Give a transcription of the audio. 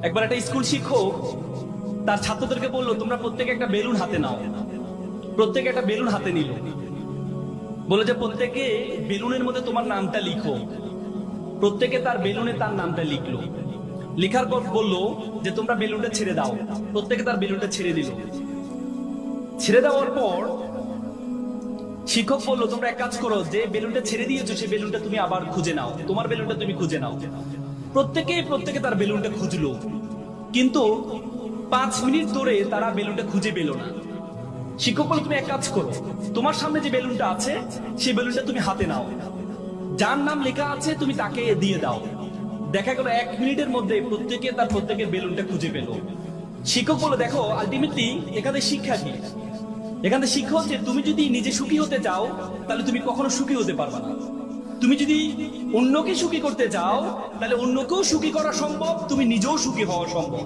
একবার একটা স্কুল শিক্ষক তার ছাত্রদেরকে বললো, তোমরা প্রত্যেকে একটা বেলুন হাতে নাও। প্রত্যেকে একটা বেলুন হাতে নিল, বলে যে প্রত্যেকে বেলুনের মধ্যে তোমার নামটা লিখো। প্রত্যেকে তার বেলুনে তার নামটা লিখলো। লিখার পর বললো যে তোমরা বেলুনটা ছেড়ে দাও। প্রত্যেকে তার বেলুনটা ছেড়ে দিল। ছেড়ে দেওয়ার পর শিক্ষক বললো, তোমরা এক কাজ করো, যে বেলুনটা ছেড়ে দিয়েছো সেই বেলুনটা তুমি আবার খুঁজে নাও, তোমার বেলুনটা তুমি খুঁজে নাও। প্রত্যেকে তার বেলুনটা খুঁজলো, কিন্তু 5 মিনিট ধরে তারা বেলুনটা খুঁজে পেল না। শিক্ষক বলল, তুমি এক কাজ করো, তোমার সামনে যে বেলুনটা আছে সেই বেলুনটা তুমি হাতে নাও, যার নাম লেখা আছে তুমি তাকে দিয়ে দাও। দেখা গেল 1 মিনিটের মধ্যে প্রত্যেকে তার প্রত্যেকের বেলুনটা খুঁজে পেল। শিক্ষক বলল, দেখো আলটিমেটলি এখানে শিক্ষা কি? এখানে শিক্ষা হচ্ছে, তুমি যদি নিজে সুখী হতে চাও তাহলে তুমি কখনো সুখী হতে পারবে না। তুমি যদি অন্যকে সুখী করতে চাও তাহলে অন্যকেও সুখী করা সম্ভব, তুমি নিজেও সুখী হওয়া সম্ভব।